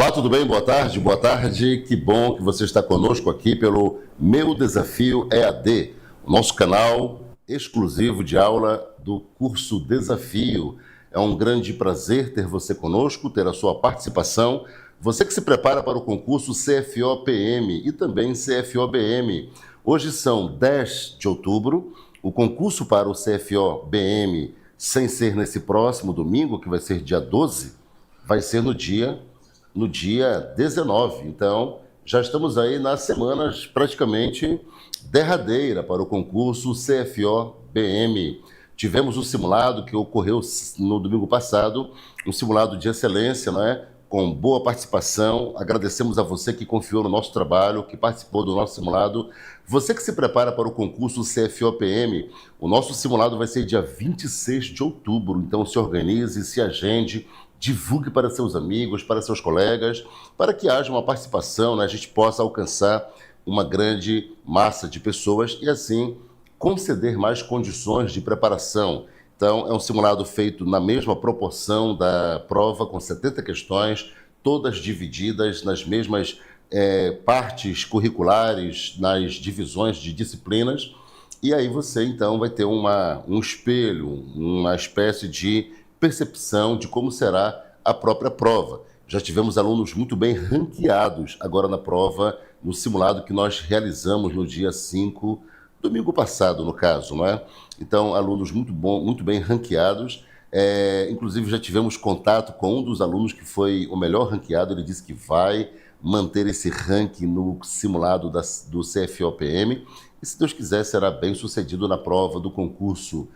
Olá, tudo bem? Boa tarde, boa tarde. Que bom que você está conosco aqui pelo Meu Desafio EAD, o nosso canal exclusivo de aula do curso Desafio. É um grande prazer ter você conosco, ter a sua participação. Você que se prepara para o concurso CFO-PM e também CFO-BM. Hoje são 10 de outubro, o concurso para o CFO-BM, sem ser nesse próximo domingo, que vai ser dia 12, vai ser no dia 19. Então, já estamos aí nas semanas praticamente derradeira para o concurso CFO-BM. Tivemos um simulado que ocorreu no domingo passado, um simulado de excelência, não é? Com boa participação. Agradecemos a você que confiou no nosso trabalho, que participou do nosso simulado. Você que se prepara para o concurso CFO-PM, o nosso simulado vai ser dia 26 de outubro. Então, se organize, se agende, divulgue para seus amigos, para seus colegas, para que haja uma participação, né? A gente possa alcançar uma grande massa de pessoas e, assim, conceder mais condições de preparação. Então, é um simulado feito na mesma proporção da prova, com 70 questões, todas divididas nas mesmas partes curriculares, nas divisões de disciplinas. E aí você, então, vai ter um espelho, uma espécie de percepção de como será a própria prova. Já tivemos alunos muito bem ranqueados agora na prova, no simulado que nós realizamos no dia 5, domingo passado, no caso, não é? Então, alunos muito bem ranqueados. Inclusive, já tivemos contato com um dos alunos que foi o melhor ranqueado. Ele disse que vai manter esse ranking no simulado do CFO-PM e, se Deus quiser, será bem sucedido na prova do concurso,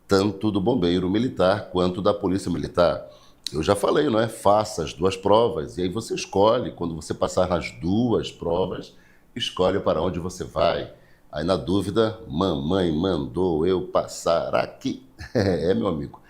tanto do Bombeiro Militar quanto da Polícia Militar. Eu já falei, não é? Faça as duas provas e aí você escolhe. Quando você passar nas duas provas, escolhe para onde você vai. Aí, na dúvida, mamãe mandou eu passar aqui. Meu amigo.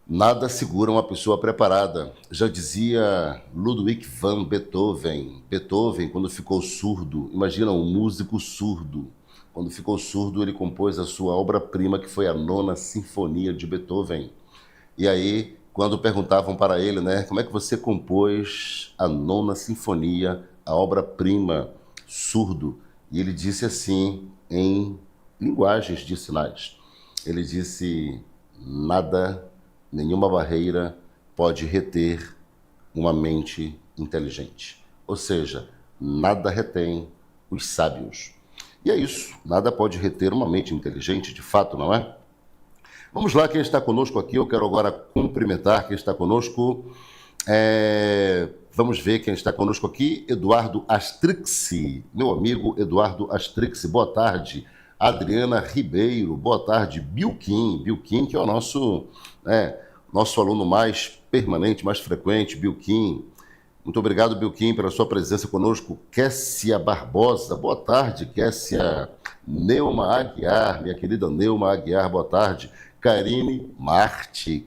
Nada segura uma pessoa preparada. Já dizia Ludwig van Beethoven. Beethoven, quando ficou surdo, imagina um músico surdo. Quando ficou surdo, ele compôs a sua obra-prima, que foi a Nona Sinfonia de Beethoven. E aí, quando perguntavam para ele, né, como é que você compôs a Nona Sinfonia, a obra-prima, surdo? E ele disse assim, em linguagens de sinais. Ele disse: nada, nenhuma barreira pode reter uma mente inteligente. Ou seja, nada retém os sábios. E é isso, nada pode reter uma mente inteligente, de fato, não é? Vamos lá, quem está conosco aqui, eu quero agora cumprimentar quem está conosco. Vamos ver quem está conosco aqui. Eduardo Astrixi, meu amigo Eduardo Astrixi, boa tarde. Adriana Ribeiro, boa tarde. Bilquim, que é o nosso aluno mais permanente, mais frequente, Bilquim. Muito obrigado, Bilquim, pela sua presença conosco. Kessia Barbosa, boa tarde, Kessia. Neuma Aguiar, minha querida Neuma Aguiar, boa tarde. Karine Marte,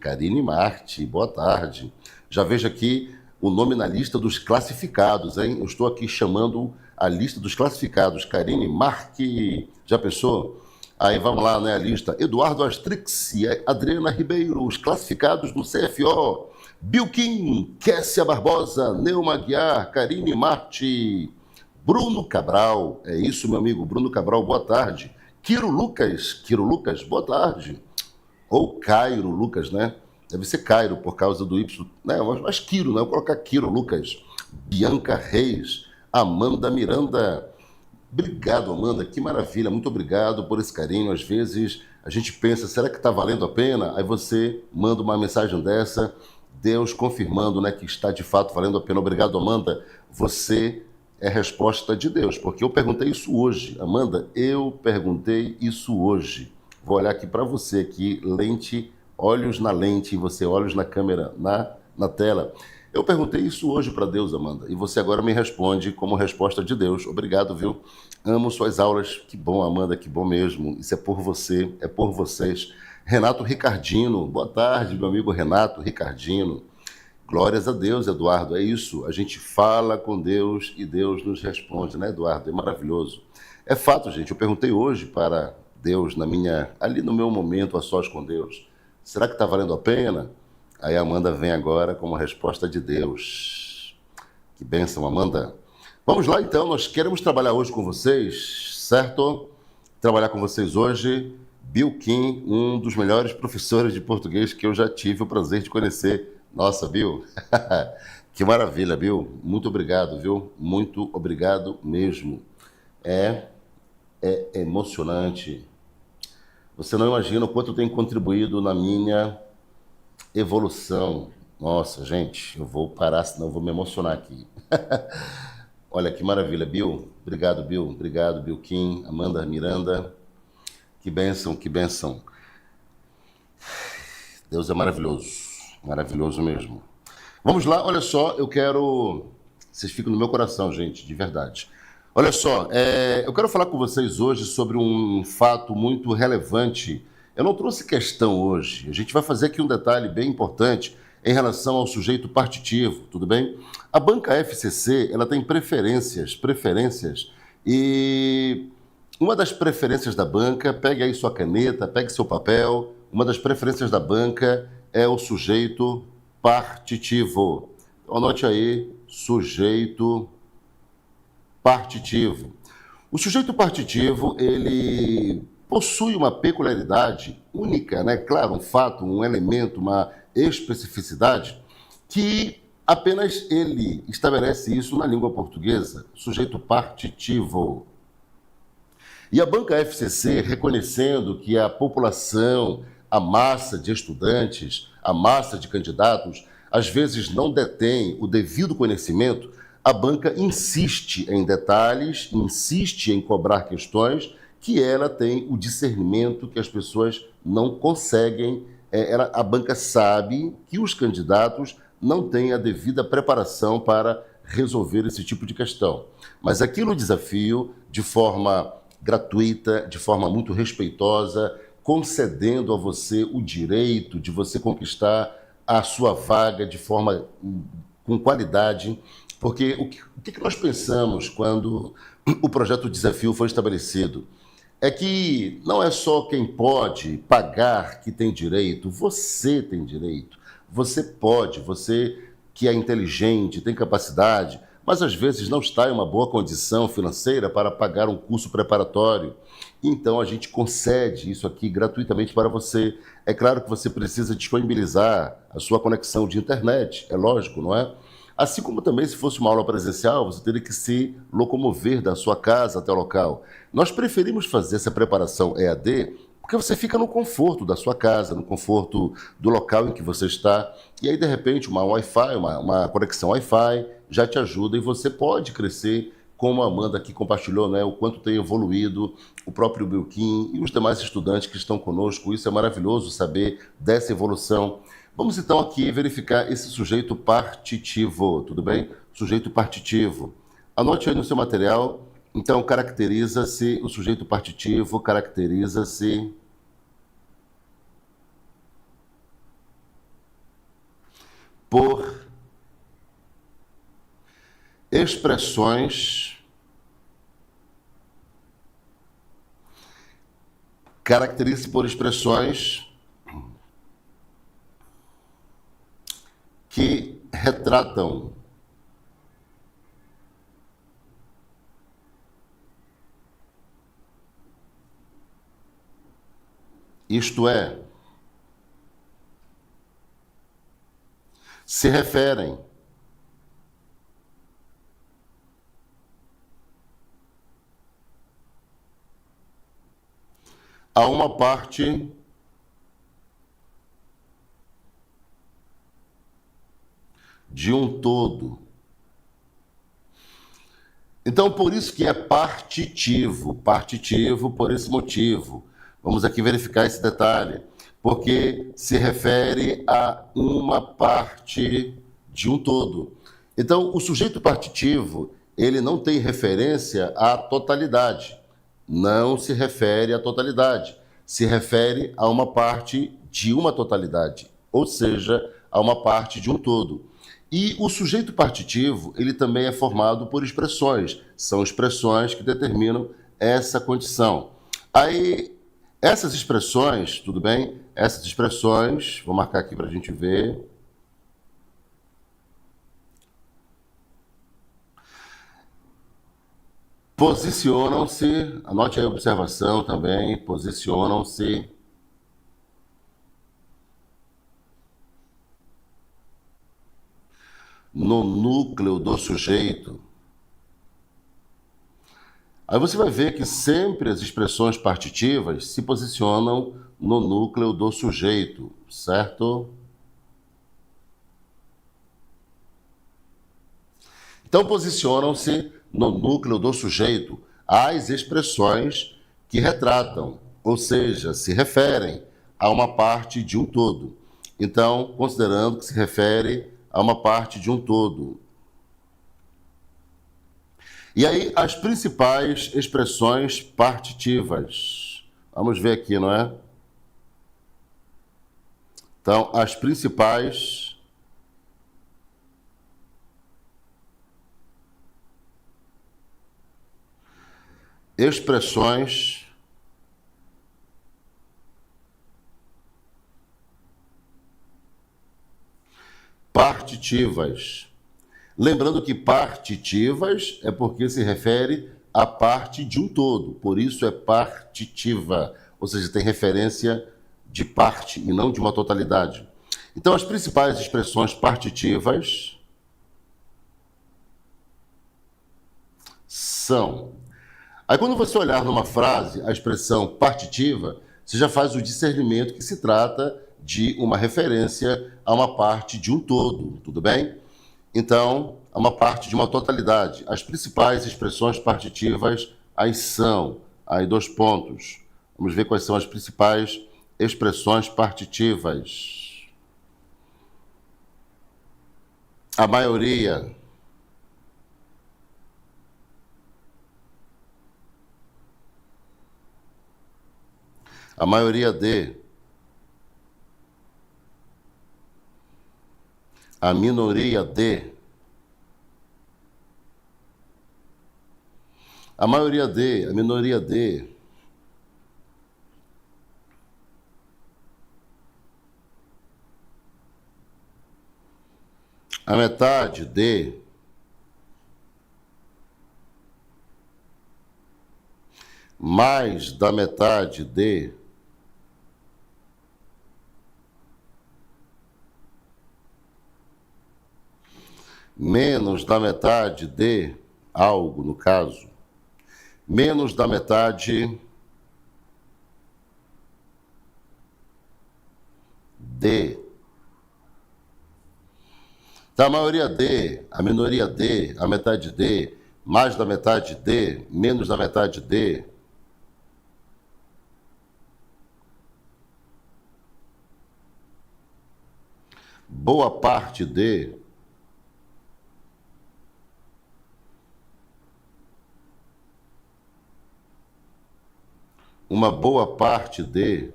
boa tarde. Já vejo aqui o nome na lista dos classificados, hein? Eu estou aqui chamando a lista dos classificados. Karine Marque, já pensou? Aí vamos lá, né, a lista. Eduardo Astrix, Adriana Ribeiro, os classificados do CFO. Bilquim, Kessia Barbosa, Neuma Aguiar, Karine Marte, Bruno Cabral, é isso, meu amigo, Bruno Cabral, boa tarde. Quiro Lucas, boa tarde. Ou Cairo Lucas, né? Deve ser Cairo por causa do Y, né? Mas Quiro, né? Eu vou colocar Quiro Lucas. Bianca Reis, Amanda Miranda. Obrigado, Amanda, que maravilha, muito obrigado por esse carinho. Às vezes a gente pensa, será que está valendo a pena? Aí você manda uma mensagem dessa, Deus confirmando, né, que está de fato valendo a pena. Obrigado, Amanda. Você é resposta de Deus, porque eu perguntei isso hoje. Amanda, eu perguntei isso hoje. Vou olhar aqui para você, aqui, lente, olhos na lente, e você, olhos na câmera, na tela. Eu perguntei isso hoje para Deus, Amanda, e você agora me responde como resposta de Deus. Obrigado, viu? Amo suas aulas. Que bom, Amanda, que bom mesmo. Isso é por você, é por vocês. Renato Ricardino, boa tarde, meu amigo Renato Ricardino. Glórias a Deus, Eduardo, é isso. A gente fala com Deus e Deus nos responde, né, Eduardo? É maravilhoso. É fato, gente, eu perguntei hoje para Deus, ali no meu momento a sós com Deus, será que está valendo a pena? Aí a Amanda vem agora como resposta de Deus. Que bênção, Amanda. Vamos lá, então. Nós queremos trabalhar hoje com vocês, certo? Trabalhar com vocês hoje, Bill Kim, um dos melhores professores de português que eu já tive o prazer de conhecer. Nossa, Bill, que maravilha, Bill. Muito obrigado, viu? Muito obrigado mesmo. É, é emocionante. Você não imagina o quanto tem contribuído na minha evolução. Nossa, gente, eu vou parar, senão eu vou me emocionar aqui. Olha que maravilha, Bill. Obrigado, Bill. Obrigado, Bill Kim, Amanda Miranda. Que bênção, que bênção. Deus é maravilhoso. Maravilhoso mesmo. Vamos lá, olha só, eu quero... Vocês ficam no meu coração, gente, de verdade. Olha só, eu quero falar com vocês hoje sobre um fato muito relevante. Eu não trouxe questão hoje. A gente vai fazer aqui um detalhe bem importante em relação ao sujeito partitivo, tudo bem? A banca FCC, ela tem preferências, e uma das preferências da banca, pegue aí sua caneta, pegue seu papel, uma das preferências da banca é o sujeito partitivo. Então, anote aí, sujeito partitivo. O sujeito partitivo, ele possui uma peculiaridade única, né? Claro, um fato, um elemento, uma especificidade que apenas ele estabelece isso na língua portuguesa, sujeito partitivo. E a banca FCC, reconhecendo que a população, a massa de estudantes, a massa de candidatos, às vezes não detém o devido conhecimento, a banca insiste em detalhes, insiste em cobrar questões que ela tem o discernimento que as pessoas não conseguem. A banca sabe que os candidatos não têm a devida preparação para resolver esse tipo de questão. Mas aqui no desafio, de forma gratuita, de forma muito respeitosa, concedendo a você o direito de você conquistar a sua vaga de forma com qualidade, porque o que nós pensamos quando o projeto Desafio foi estabelecido? É que não é só quem pode pagar que tem direito, você tem direito, você pode, você que é inteligente, tem capacidade, mas às vezes não está em uma boa condição financeira para pagar um curso preparatório. Então a gente concede isso aqui gratuitamente para você. É claro que você precisa disponibilizar a sua conexão de internet, é lógico, não é? Assim como também, se fosse uma aula presencial, você teria que se locomover da sua casa até o local. Nós preferimos fazer essa preparação EAD porque você fica no conforto da sua casa, no conforto do local em que você está. E aí, de repente, uma Wi-Fi, uma conexão Wi-Fi já te ajuda e você pode crescer, como a Amanda aqui compartilhou, né, o quanto tem evoluído, o próprio Bill Kim e os demais estudantes que estão conosco. Isso é maravilhoso saber dessa evolução. Vamos então aqui verificar esse sujeito partitivo, tudo bem? Sujeito partitivo. Anote aí no seu material. Então, caracteriza-se, o sujeito partitivo caracteriza-se por expressões, caracteriza-se por expressões que retratam isto é, se referem a uma parte de um todo. Então, por isso que é partitivo por esse motivo. Vamos aqui verificar esse detalhe, porque se refere a uma parte de um todo. Então, o sujeito partitivo, ele não tem referência à totalidade, não se refere à totalidade, se refere a uma parte de uma totalidade, ou seja, a uma parte de um todo. E o sujeito partitivo, ele também é formado por expressões. São expressões que determinam essa condição. Aí, essas expressões, tudo bem? Essas expressões, vou marcar aqui para a gente ver. Posicionam-se, anote aí a observação também, posicionam-se no núcleo do sujeito. Aí você vai ver que sempre as expressões partitivas se posicionam no núcleo do sujeito, certo? Então, posicionam-se no núcleo do sujeito as expressões que retratam, ou seja, se referem a uma parte de um todo. Então, considerando que se refere a uma parte de um todo. E aí, as principais expressões partitivas. Vamos ver aqui, não é? Então, as principais expressões partitivas. Lembrando que partitivas é porque se refere à parte de um todo, por isso é partitiva, ou seja, tem referência de parte e não de uma totalidade. Então, as principais expressões partitivas são... Aí, quando você olhar numa frase a expressão partitiva, você já faz o discernimento que se trata de uma referência a uma parte de um todo, tudo bem? Então, a uma parte de uma totalidade. As principais expressões partitivas, aí são, aí 2 pontos. Vamos ver quais são as principais expressões partitivas. A maioria. A maioria de. A minoria de. A maioria de, a minoria de. A metade de. Mais da metade de. Menos da metade de algo, no caso. Menos da metade de. Então, a maioria de, a minoria de, a metade de, mais da metade de, menos da metade de. Boa parte de. Uma boa parte de.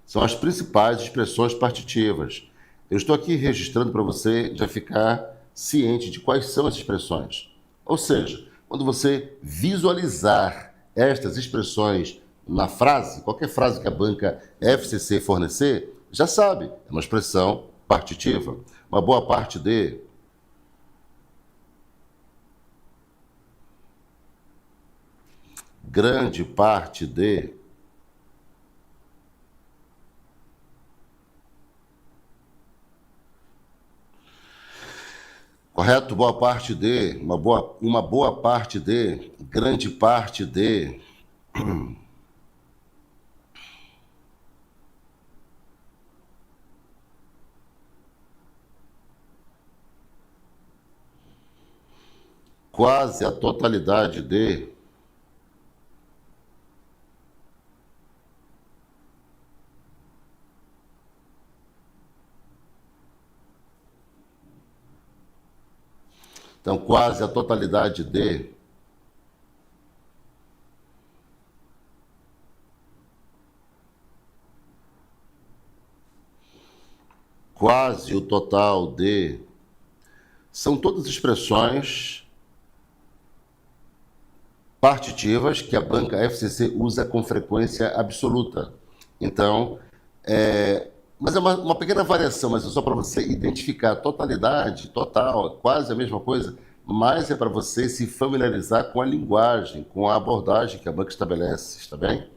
São as principais expressões partitivas. Eu estou aqui registrando para você já ficar ciente de quais são as expressões. Ou seja, quando você visualizar estas expressões na frase, qualquer frase que a banca FCC fornecer, já sabe, é uma expressão partitiva. Uma boa parte de. Grande parte de. Correto? Boa parte de, uma boa parte de, grande parte de. Quase a totalidade de. Então, quase a totalidade de. Quase o total de. São todas expressões partitivas que a banca FCC usa com frequência absoluta. Então, mas é uma pequena variação, mas é só para você identificar totalidade, total, quase a mesma coisa, mas é para você se familiarizar com a linguagem, com a abordagem que a banca estabelece, está bem?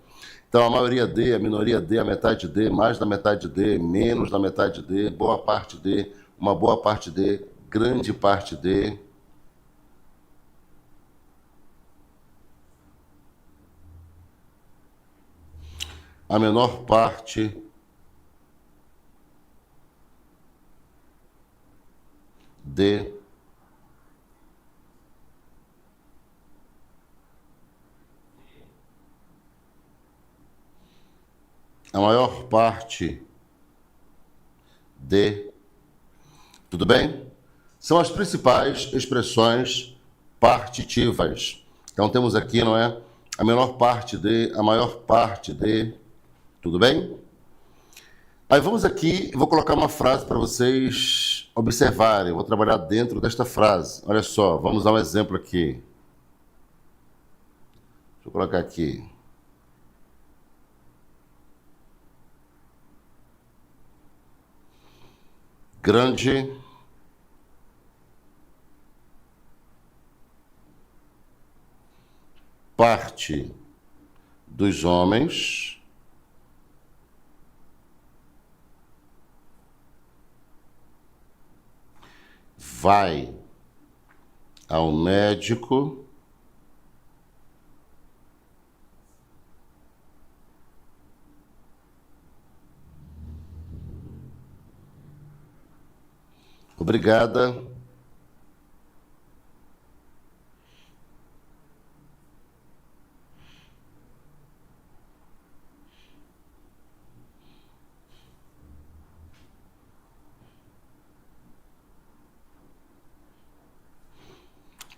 Então, a maioria D, a minoria D, a metade D, mais da metade D, menos da metade D, boa parte D, uma boa parte D, grande parte D. A menor parte D. A maior parte D. Tudo bem? São as principais expressões partitivas. Então temos aqui, não é? A menor parte D, a maior parte D. Tudo bem? Aí vamos aqui, vou colocar uma frase para vocês observarem. Vou trabalhar dentro desta frase. Olha só, vamos dar um exemplo aqui. Deixa eu colocar aqui. Grande parte dos homens vai ao médico obrigada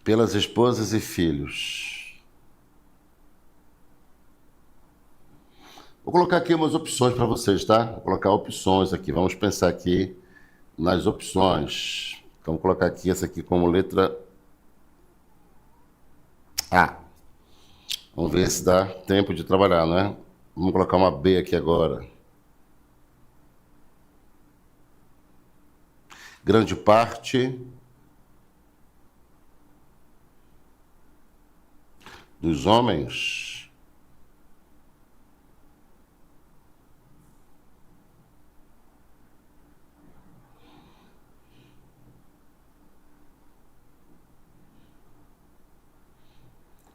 pelas esposas e filhos. Vou colocar aqui umas opções para vocês, tá? Vou colocar opções aqui. Vamos pensar aqui nas opções. Então, vou colocar aqui essa aqui como letra A. Vamos ver se dá tempo de trabalhar, né? Vamos colocar uma B aqui agora. Grande parte dos homens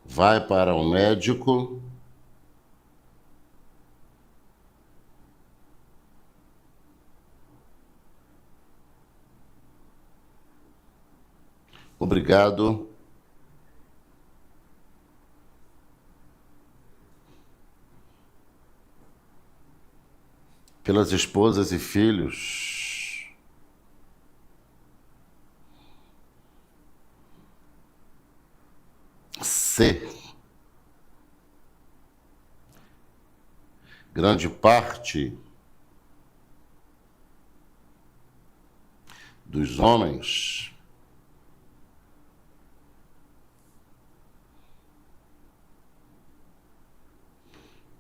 vai para o médico obrigado pelas esposas e filhos. C. Grande parte dos homens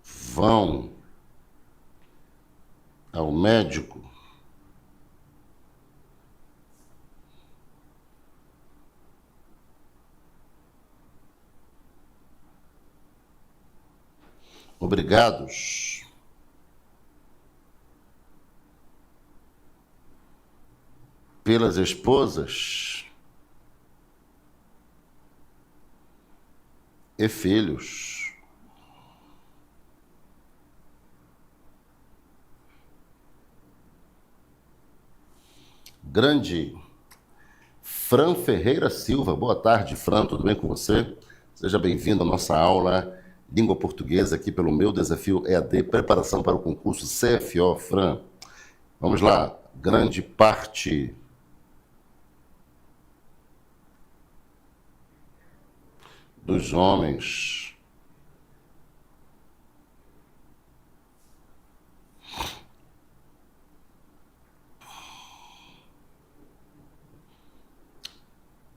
vão ao médico obrigados pelas esposas e filhos. Grande Fran Ferreira Silva, boa tarde, Fran, tudo bem com você? Seja bem-vindo à nossa aula Língua Portuguesa aqui pelo Meu Desafio EAD, preparação para o concurso CFO, Fran. Vamos lá, grande parte dos homens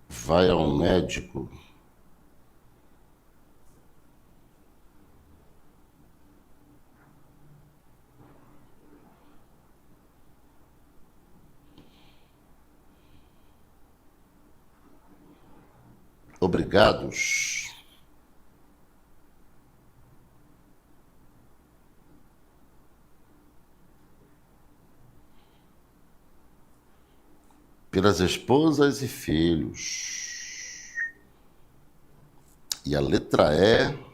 vai ao médico obrigados. Pelas esposas e filhos. E a letra E.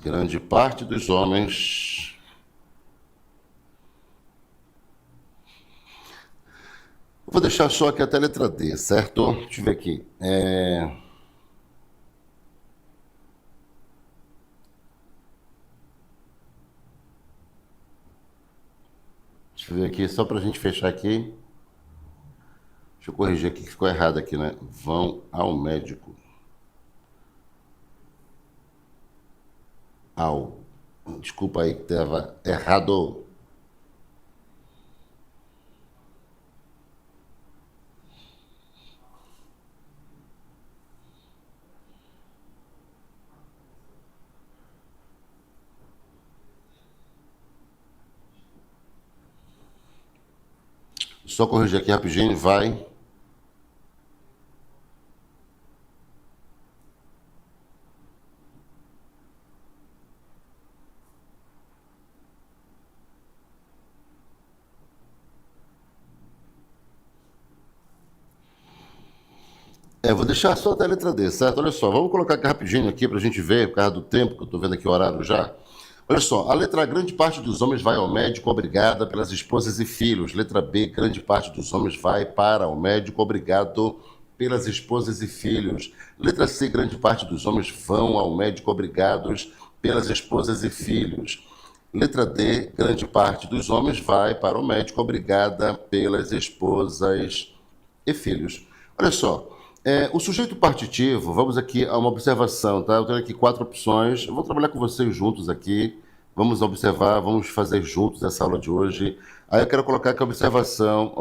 Grande parte dos homens vou deixar só aqui até a letra D, certo? Deixa eu ver aqui. Deixa eu ver aqui, só para a gente fechar aqui. Deixa eu corrigir aqui que ficou errado aqui, né? Vão ao médico. Desculpa aí que estava errado. Só corrigir aqui rapidinho, vai. Vou deixar só até a letra D, certo? Olha só, vamos colocar aqui rapidinho aqui para a gente ver, por causa do tempo, que eu estou vendo aqui o horário já. Olha só, a letra A, grande parte dos homens vai ao médico obrigada pelas esposas e filhos. Letra B, grande parte dos homens vai para o médico obrigado pelas esposas e filhos. Letra C, grande parte dos homens vão ao médico obrigados pelas esposas e filhos. Letra D, grande parte dos homens vai para o médico obrigada pelas esposas e filhos. Olha só, o sujeito partitivo, vamos aqui a uma observação, tá? Eu tenho aqui 4 opções, eu vou trabalhar com vocês juntos aqui, vamos observar, vamos fazer juntos essa aula de hoje. Aí eu quero colocar aqui a observação.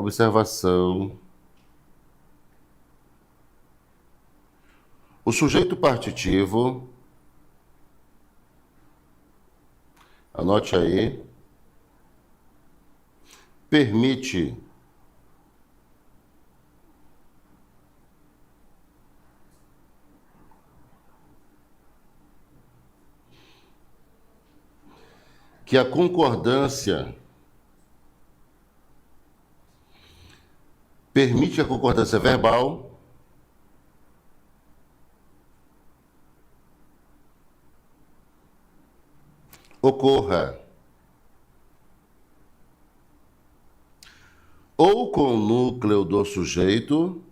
O sujeito partitivo, anote aí, permite que a concordância verbal ocorra ou com o núcleo do sujeito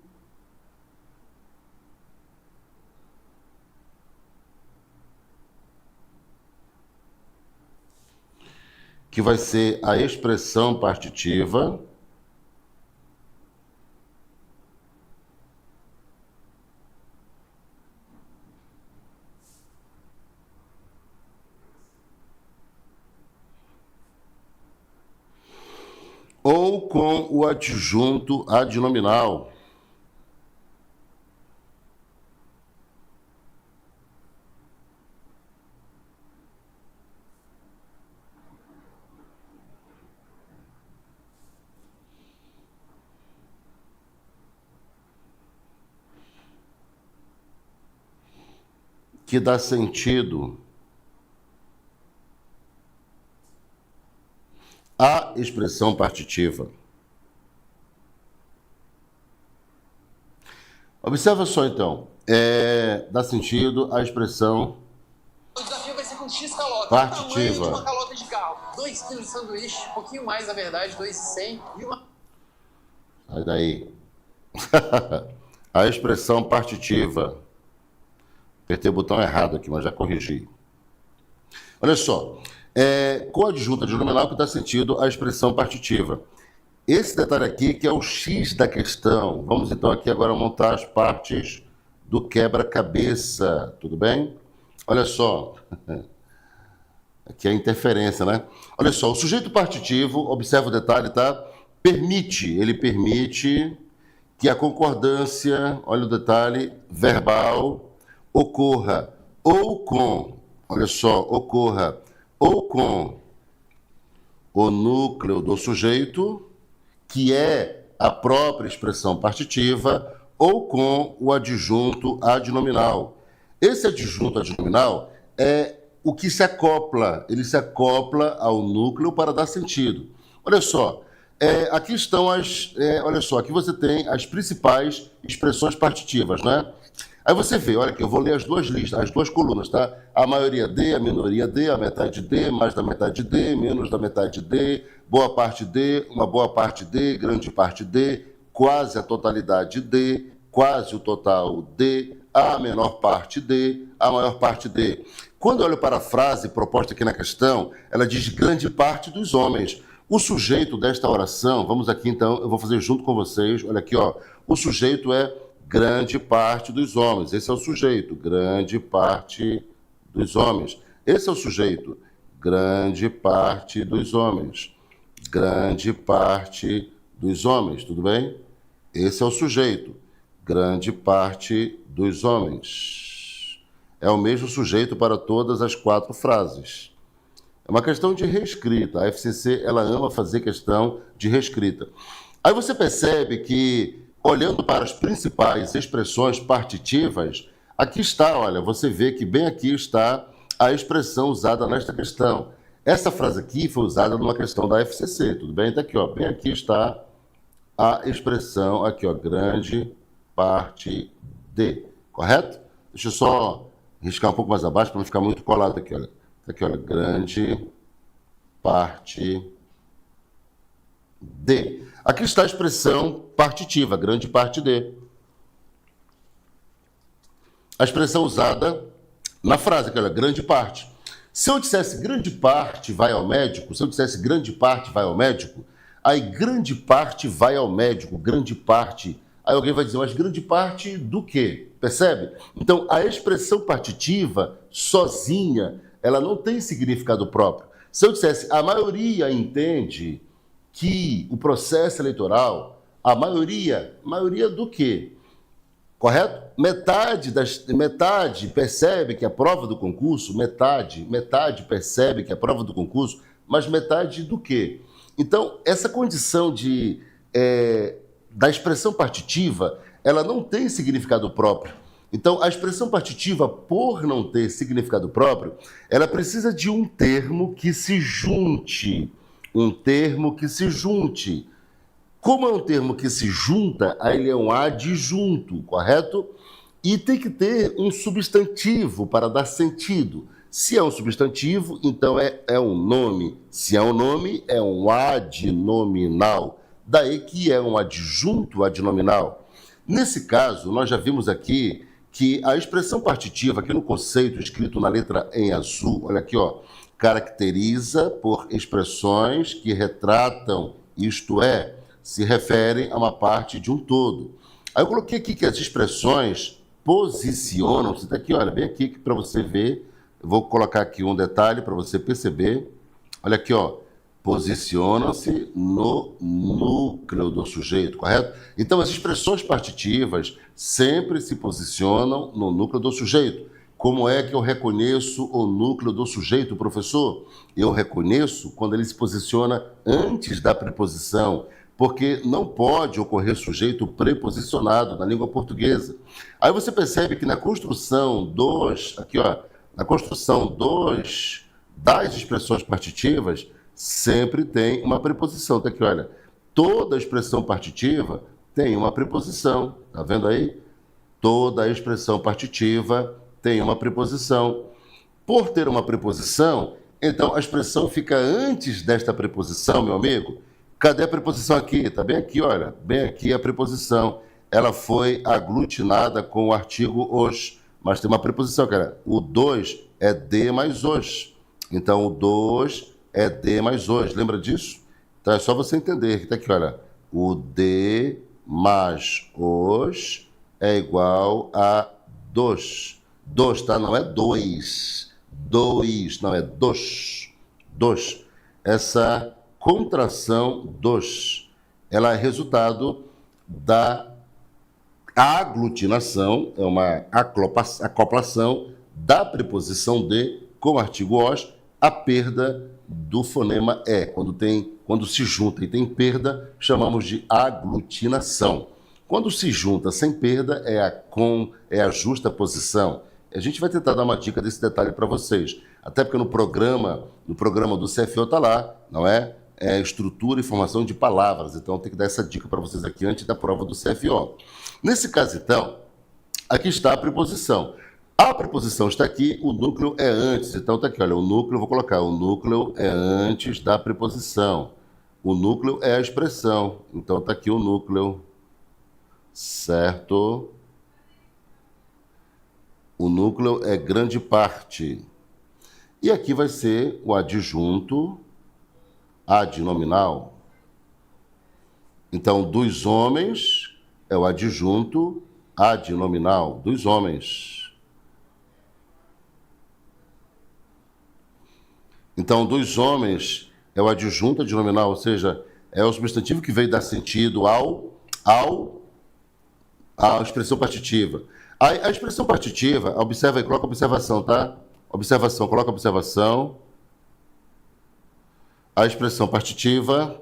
que vai ser a expressão partitiva, ou com o adjunto adnominal. Que dá sentido à expressão partitiva. Observa só, então. Dá sentido à expressão o desafio vai ser com X calotas. partitiva. O tamanho de uma calota de carro. 2 quilos de sanduíche, um pouquinho mais, na verdade, 2,100 e uma... Sai daí. A expressão partitiva. Apertei o botão errado aqui, mas já corrigi. Olha só. Coadjunto adnominal que dá sentido à expressão partitiva. Esse detalhe aqui que é o X da questão. Vamos então aqui agora montar as partes do quebra-cabeça, tudo bem? Olha só, aqui é a interferência, né? Olha só, o sujeito partitivo, observa o detalhe, tá? Ele permite que a concordância, olha o detalhe, verbal, ocorra ou com, olha só, ocorra ou com o núcleo do sujeito, que é a própria expressão partitiva, ou com o adjunto adnominal. Esse adjunto adnominal é o que se acopla, ele se acopla ao núcleo para dar sentido. Olha só, aqui estão olha só, aqui você tem as principais expressões partitivas, né? Aí você vê, olha aqui, eu vou ler as duas listas, as duas colunas, tá? A maioria D, a minoria D, a metade D, mais da metade D, menos da metade D, boa parte D, uma boa parte D, grande parte D, quase a totalidade D, quase o total D, a menor parte D, a maior parte D. Quando eu olho para a frase proposta aqui na questão, ela diz grande parte dos homens. O sujeito desta oração, vamos aqui então, eu vou fazer junto com vocês, olha aqui, ó, o sujeito é grande parte dos homens. Esse é o sujeito, grande parte dos homens. Esse é o sujeito, grande parte dos homens. Grande parte dos homens, tudo bem? Esse é o sujeito, grande parte dos homens. É o mesmo sujeito para todas as 4 frases. É uma questão de reescrita. A FCC, ela ama fazer questão de reescrita. Aí você percebe que, olhando para as principais expressões partitivas, aqui está, olha, você vê que bem aqui está a expressão usada nesta questão. Essa frase aqui foi usada numa questão da FCC, tudo bem? Está aqui, ó, bem aqui está a expressão, aqui, ó, grande parte D, correto? Deixa eu só riscar um pouco mais abaixo para não ficar muito colado aqui, olha. Tá aqui, olha, grande parte D. Aqui está a expressão partitiva, grande parte D. A expressão usada na frase, aquela grande parte. Se eu dissesse grande parte vai ao médico, se eu dissesse grande parte vai ao médico, aí grande parte vai ao médico, grande parte. Aí alguém vai dizer, mas grande parte do quê? Percebe? Então, a expressão partitiva, sozinha, ela não tem significado próprio. Se eu dissesse, a maioria entende que o processo eleitoral, a maioria do quê? Correto? Metade percebe que a prova do concurso, metade percebe que a prova do concurso, mas metade do quê? Então, essa condição da expressão partitiva, ela não tem significado próprio. Então, a expressão partitiva, por não ter significado próprio, ela precisa de um termo que se junte. Um termo que se junte. Como é um termo que se junta, aí ele é um adjunto, correto? E tem que ter um substantivo para dar sentido. Se é um substantivo, então é um nome. Se é um nome, é um adnominal. Daí que é um adjunto adnominal. Nesse caso, nós já vimos aqui que a expressão partitiva, aqui no conceito escrito na letra em azul, olha aqui, ó, caracteriza por expressões que retratam, isto é, se referem a uma parte de um todo. Aí eu coloquei aqui que as expressões posicionam-se, tá aqui, olha, bem aqui para você ver, eu vou colocar aqui um detalhe para você perceber, olha aqui, ó, posicionam-se no núcleo do sujeito, correto? Então, as expressões partitivas sempre se posicionam no núcleo do sujeito. Como é que eu reconheço o núcleo do sujeito, professor? Eu reconheço quando ele se posiciona antes da preposição, porque não pode ocorrer sujeito preposicionado na língua portuguesa. Aí você percebe que na construção das expressões partitivas, sempre tem uma preposição. Tá aqui, olha, toda expressão partitiva tem uma preposição. Tá vendo aí? Toda expressão partitiva tem uma preposição. Por ter uma preposição, então a expressão fica antes desta preposição, meu amigo. Cadê a preposição aqui? Tá bem aqui, olha, bem aqui a preposição. Ela foi aglutinada com o artigo os, mas tem uma preposição, cara. O dos é de mais os. Então, o dos é de mais os. Lembra disso? Então, é só você entender que tá aqui, olha. O de mais os é igual a dos. Dos, tá? Não é dois. Dois, não é dos. Dos. Essa contração dos, ela é resultado da A aglutinação é uma acoplação da preposição de com o artigo os, a perda do fonema é. Quando se junta e tem perda, chamamos de aglutinação. Quando se junta sem perda, é a justa posição. A gente vai tentar dar uma dica desse detalhe para vocês. Até porque no programa do CFO está lá, não é? É estrutura e formação de palavras. Então, tem que dar essa dica para vocês aqui antes da prova do CFO. Nesse caso, então, aqui está a preposição. A preposição está aqui, o núcleo é antes. Então, está aqui, olha, o núcleo, vou colocar, o núcleo é antes da preposição. O núcleo é a expressão. Então, está aqui o núcleo, certo? O núcleo é grande parte. E aqui vai ser o adjunto adnominal. Então, dos homens é o adjunto adnominal, dos homens. Então, dos homens é o adjunto adnominal, ou seja, é o substantivo que veio dar sentido à expressão partitiva. A expressão partitiva, observa aí, coloca observação, tá? Observação, coloca observação. A expressão partitiva.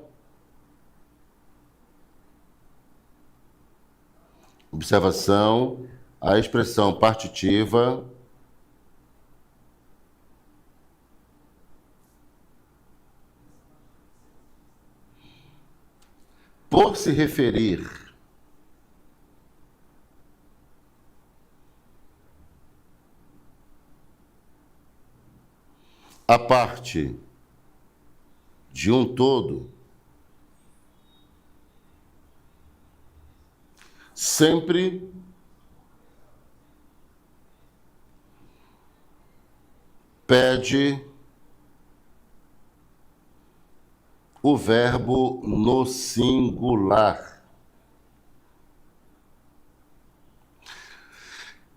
Observação. A expressão partitiva. Por se referir a parte de um todo, sempre pede o verbo no singular.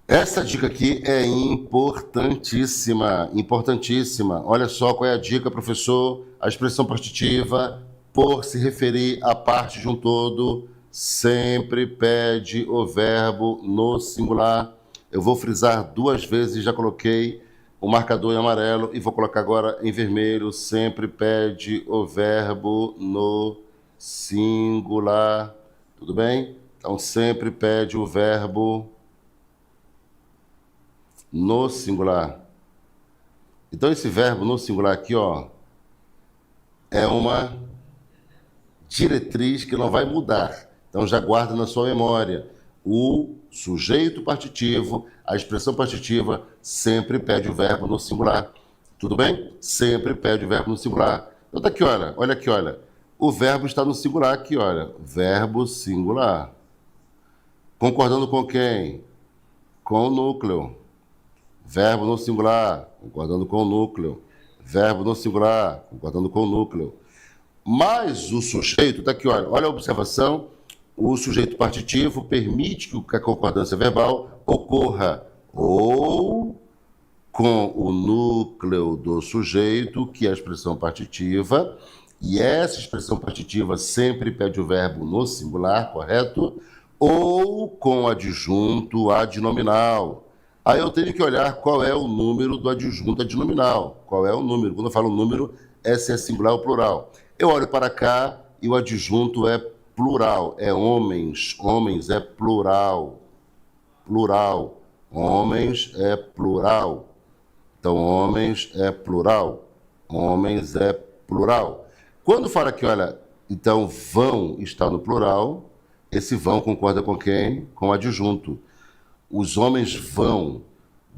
Essa dica aqui é importantíssima, importantíssima. Olha só qual é a dica, professor. A expressão partitiva, por se referir à parte de um todo, sempre pede o verbo no singular. Eu vou frisar 2 vezes, já coloquei o marcador em amarelo e vou colocar agora em vermelho. Sempre pede o verbo no singular. Tudo bem? Então, sempre pede o verbo no singular. Então, esse verbo no singular aqui, ó, é uma diretriz que não vai mudar. Então, já guarda na sua memória. O sujeito partitivo, a expressão partitiva, sempre pede o verbo no singular. Tudo bem? Sempre pede o verbo no singular. Então, tá aqui, olha aqui, olha. O verbo está no singular aqui, olha. Verbo singular. Concordando com quem? Com o núcleo. Verbo no singular, concordando com o núcleo. Verbo no singular, concordando com o núcleo. Mas o sujeito, está aqui, olha a observação. O sujeito partitivo permite que a concordância verbal ocorra ou com o núcleo do sujeito, que é a expressão partitiva, e essa expressão partitiva sempre pede o verbo no singular, correto? Ou com o adjunto adnominal. Aí eu tenho que olhar qual é o número do adjunto adnominal. Qual é o número? Quando eu falo número, é se é singular ou plural. Eu olho para cá e o adjunto é plural. É homens. Homens é plural. Plural. Homens é plural. Então, homens é plural. Homens é plural. Quando fala aqui, olha, então vão está no plural, esse vão concorda com quem? Com o adjunto. Os homens vão,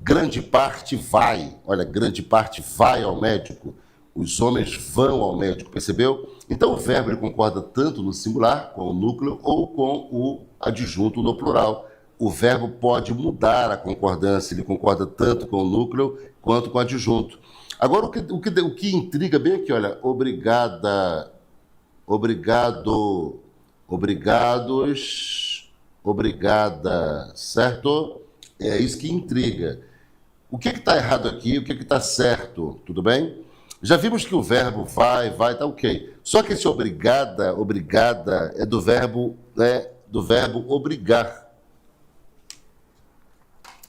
grande parte vai. Olha, grande parte vai ao médico. Os homens vão ao médico, percebeu? Então o verbo ele concorda tanto no singular, com o núcleo, ou com o adjunto no plural. O verbo pode mudar a concordância, ele concorda tanto com o núcleo quanto com o adjunto. Agora, o que intriga bem aqui, olha, obrigada, obrigado, obrigados, obrigada, certo? É isso que intriga. O que está errado aqui? O que está certo? Tudo bem? Já vimos que o verbo vai, tá ok. Só que esse obrigada é do verbo obrigar.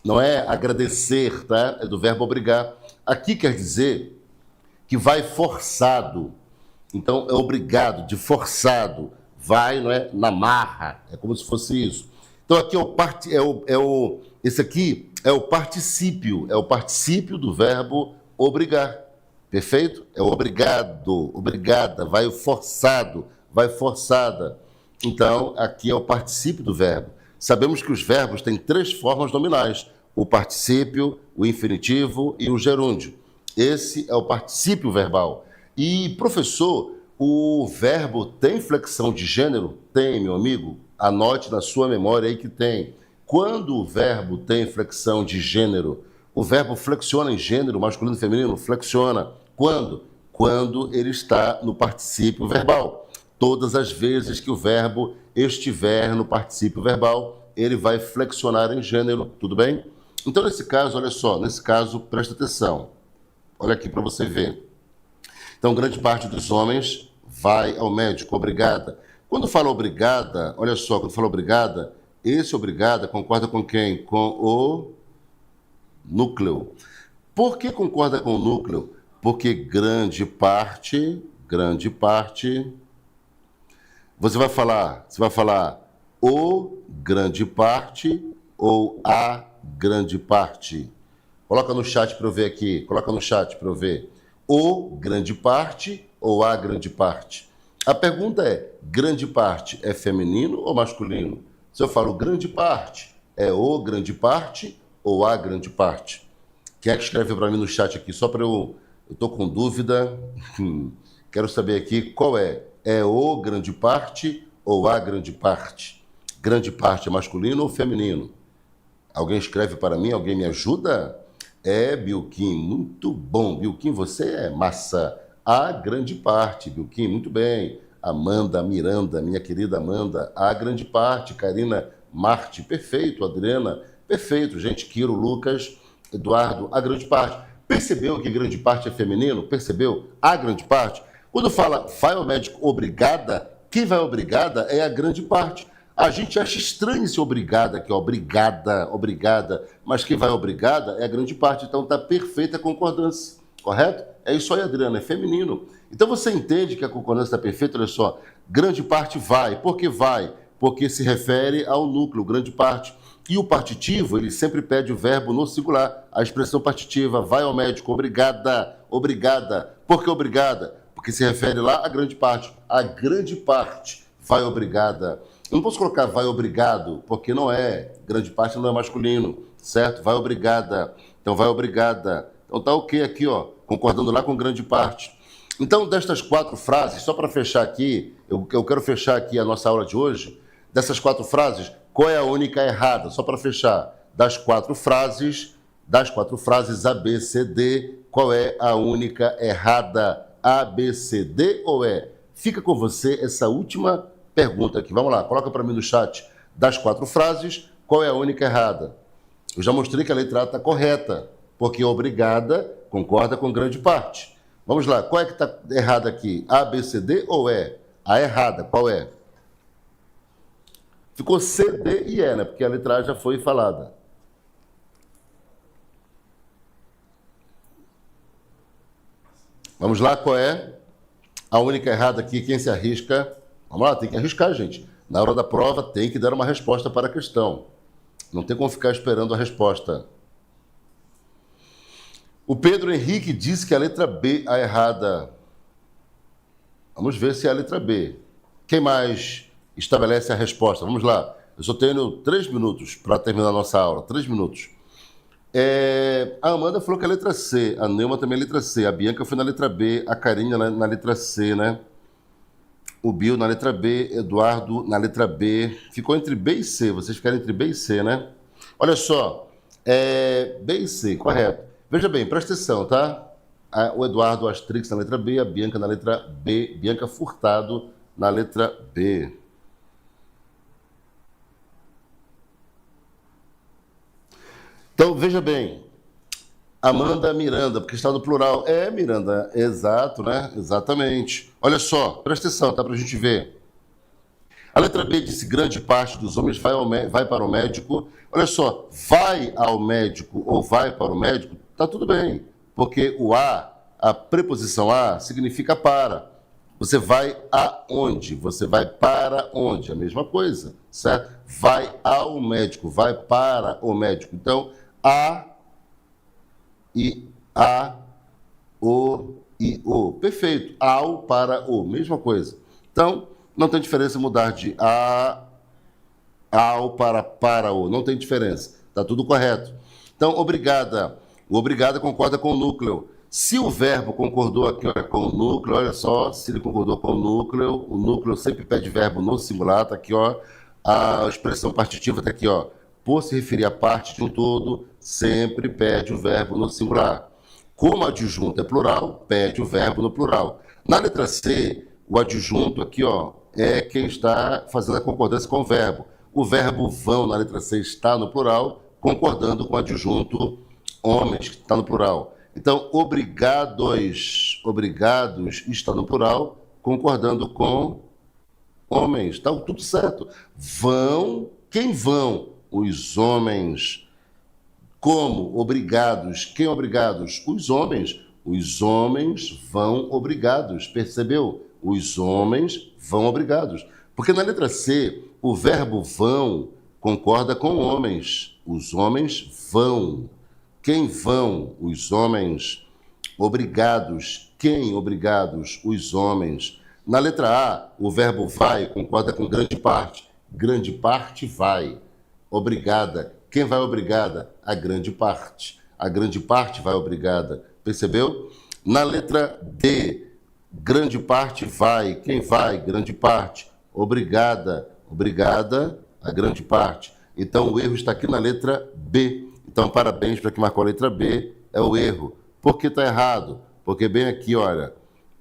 Não é agradecer, tá? É do verbo obrigar. Aqui quer dizer que vai forçado. Então, é obrigado, de forçado. Vai, não é? Na marra. É como se fosse isso. Então, aqui esse aqui é o particípio. É o particípio do verbo obrigar. Perfeito? É obrigado, obrigada, vai forçado, vai forçada. Então, aqui é o particípio do verbo. Sabemos que os verbos têm 3 formas nominais: o particípio, o infinitivo e o gerúndio. Esse é o particípio verbal. E, professor, o verbo tem flexão de gênero? Tem, meu amigo. Anote na sua memória aí que tem. Quando o verbo tem flexão de gênero, o verbo flexiona em gênero, masculino e feminino? Flexiona. Quando? Quando ele está no particípio verbal. Todas as vezes que o verbo estiver no particípio verbal, ele vai flexionar em gênero, tudo bem? Então, nesse caso, olha só, nesse caso, presta atenção. Olha aqui para você ver. Então, grande parte dos homens vai ao médico, obrigada. Quando fala obrigada, olha só, quando fala obrigada, esse obrigada concorda com quem? Com o núcleo. Por que concorda com o núcleo? Porque grande parte, você vai falar o grande parte ou a grande parte. Coloca no chat para eu ver aqui, coloca no chat para eu ver. O grande parte ou a grande parte? A pergunta é, grande parte é feminino ou masculino? Se eu falo grande parte, é o grande parte ou a grande parte? Quem é que escreve para mim no chat aqui? Só para eu estou com dúvida. Quero saber aqui qual é. É o grande parte ou a grande parte? Grande parte é masculino ou feminino? Alguém escreve para mim? Alguém me ajuda? É, Bilquim, muito bom. Bilquim, você é massa. A grande parte, Bilquim, muito bem. Amanda, Miranda, minha querida Amanda, a grande parte. Karina, Marte, perfeito. Adriana, perfeito. Gente, Quiro, Lucas, Eduardo, a grande parte. Percebeu que grande parte é feminino? Percebeu? A grande parte. Quando fala vai ao médico obrigada, quem vai obrigada é a grande parte. A gente acha estranho esse obrigada aqui, obrigada, obrigada, mas quem vai obrigada é a grande parte. Então está perfeita a concordância, correto? É isso aí, Adriana, é feminino. Então você entende que a concordância está perfeita? Olha só, grande parte vai. Por que vai? Porque se refere ao núcleo, grande parte. E o partitivo, ele sempre pede o verbo no singular. A expressão partitiva, vai ao médico, obrigada, obrigada. Por que obrigada? Porque se refere lá à grande parte. A grande parte vai obrigada. Eu não posso colocar vai obrigado, porque não é. Grande parte não é masculino, certo? Vai obrigada. Então, vai obrigada. Então, tá ok aqui, ó, concordando lá com grande parte. Então, destas 4 frases, só para fechar aqui, eu quero fechar aqui a nossa aula de hoje. Dessas 4 frases, qual é a única errada? Só para fechar. Das 4 frases A, B, C, D, qual é a única errada? A, B, C, D ou E? Fica com você essa última pergunta aqui. Vamos lá, coloca para mim no chat. Das 4 frases, qual é a única errada? Eu já mostrei que a letra A está correta, porque obrigada concorda com grande parte. Vamos lá, qual é que está errada aqui? A, B, C, D ou E? A errada, qual é? Ficou C, D e E, né? Porque a letra A já foi falada. Vamos lá, qual é a única errada aqui? Quem se arrisca? Vamos lá, tem que arriscar, gente. Na hora da prova, tem que dar uma resposta para a questão. Não tem como ficar esperando a resposta. O Pedro Henrique disse que a letra B é a errada. Vamos ver se é a letra B. Quem mais estabelece a resposta? Vamos lá. Eu só tenho 3 minutos para terminar a nossa aula. 3 minutos. A Amanda falou que é a letra C. A Neuma também é a letra C. A Bianca foi na letra B. A Karina na letra C, né? O Bill na letra B. Eduardo na letra B. Ficou entre B e C. Vocês ficaram entre B e C, né? Olha só. B e C, correto. Veja bem, presta atenção, tá? O Eduardo Astrix na letra B. A Bianca na letra B. Bianca Furtado na letra B. Então, veja bem, Amanda Miranda, porque está no plural. É, Miranda, exato, né? Exatamente. Olha só, presta atenção, tá? Para a gente ver. A letra B disse grande parte dos homens vai para o médico. Olha só, vai ao médico ou vai para o médico, tá tudo bem, porque a preposição a significa para. Você vai aonde? Você vai para onde? A mesma coisa, certo? Vai ao médico, vai para o médico. Então, o e o. Perfeito. Ao para o. Mesma coisa. Então, não tem diferença mudar de ao para o. Não tem diferença. Está tudo correto. Então, obrigada. O obrigada concorda com o núcleo. Se o verbo concordou aqui com o núcleo, olha só, se ele concordou com o núcleo sempre pede verbo no singular, está aqui, ó, a expressão partitiva está aqui, ó, por se referir a parte de um todo, sempre pede o verbo no singular. Como adjunto é plural, pede o verbo no plural. Na letra C, o adjunto aqui, ó, é quem está fazendo a concordância com o verbo. O verbo vão, na letra C, está no plural, concordando com o adjunto homens, que está no plural. Então, obrigados está no plural, concordando com homens. Está tudo certo. Vão, quem vão? Os homens. Como? Obrigados. Quem obrigados? Os homens. Os homens vão obrigados. Percebeu? Os homens vão obrigados. Porque na letra C, o verbo vão concorda com homens. Os homens vão. Quem vão? Os homens. Obrigados. Quem obrigados? Os homens. Na letra A, o verbo vai concorda com grande parte. Grande parte vai. Obrigada. Quem vai obrigada? A grande parte. A grande parte vai obrigada. Percebeu? Na letra D, grande parte vai. Quem vai? Grande parte. Obrigada. Obrigada, a grande parte. Então, o erro está aqui na letra B. Então, parabéns para quem marcou a letra B, é o erro. Por que está errado? Porque bem aqui, olha,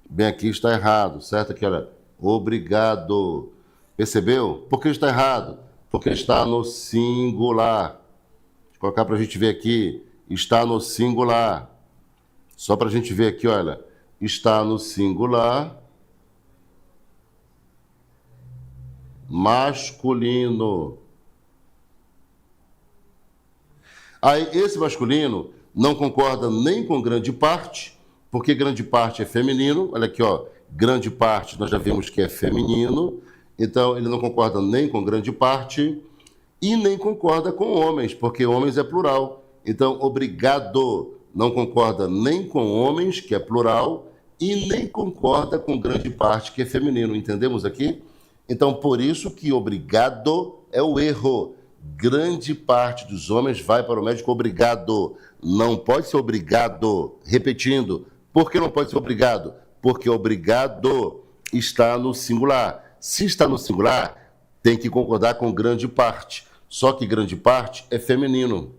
bem aqui está errado, certo? Aqui, olha, obrigado. Percebeu? Por que está errado? Porque está no singular. Vou colocar para a gente ver aqui, está no singular. Só para a gente ver aqui, olha, está no singular masculino. Aí, esse masculino não concorda nem com grande parte, porque grande parte é feminino. Olha aqui, ó, grande parte nós já vimos que é feminino, então ele não concorda nem com grande parte e nem concorda com homens, porque homens é plural. Então, obrigado não concorda nem com homens, que é plural, e nem concorda com grande parte, que é feminino. Entendemos aqui? Então, por isso que obrigado é o erro. Grande parte dos homens vai para o médico obrigado. Não pode ser obrigado. Repetindo, por que não pode ser obrigado? Porque obrigado está no singular. Se está no singular, tem que concordar com grande parte. Só que grande parte é feminino,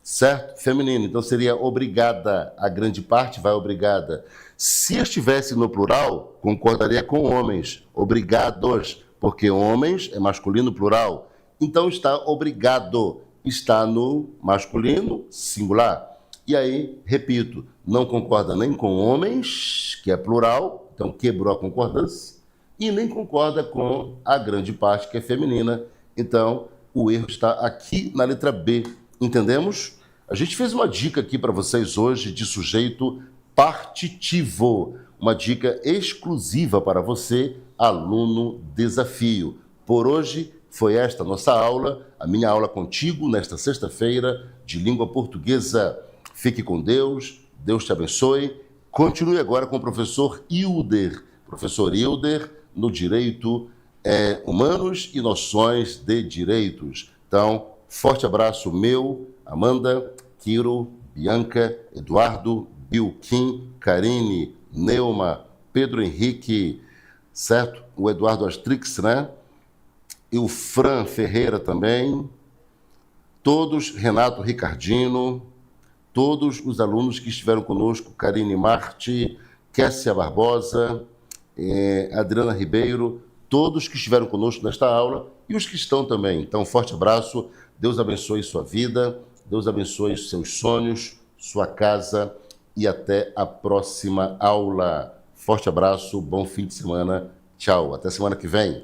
certo? Feminino. Então seria obrigada. A grande parte vai obrigada. Se estivesse no plural, concordaria com homens. Obrigados, porque homens é masculino plural. Então está obrigado, está no masculino singular. E aí, repito, não concorda nem com homens, que é plural, então quebrou a concordância, e nem concorda com a grande parte, que é feminina. Então, o erro está aqui na letra B. Entendemos? A gente fez uma dica aqui para vocês hoje de sujeito partitivo. Uma dica exclusiva para você, aluno desafio. Por hoje, foi esta nossa aula, a minha aula contigo nesta sexta-feira de língua portuguesa. Fique com Deus, Deus te abençoe. Continue agora com o professor Hilder. Professor Hilder, no Direito Humanos e Noções de Direitos. Então, forte abraço meu, Amanda, Kiro, Bianca, Eduardo, Bilquim, Karine, Neuma, Pedro Henrique, certo? O Eduardo Astrix, né? E o Fran Ferreira também, todos, Renato Ricardino, todos os alunos que estiveram conosco, Karine Marte, Kessia Barbosa, Adriana Ribeiro, todos que estiveram conosco nesta aula e os que estão também. Então, forte abraço, Deus abençoe sua vida, Deus abençoe seus sonhos, sua casa e até a próxima aula. Forte abraço, bom fim de semana, tchau, até semana que vem.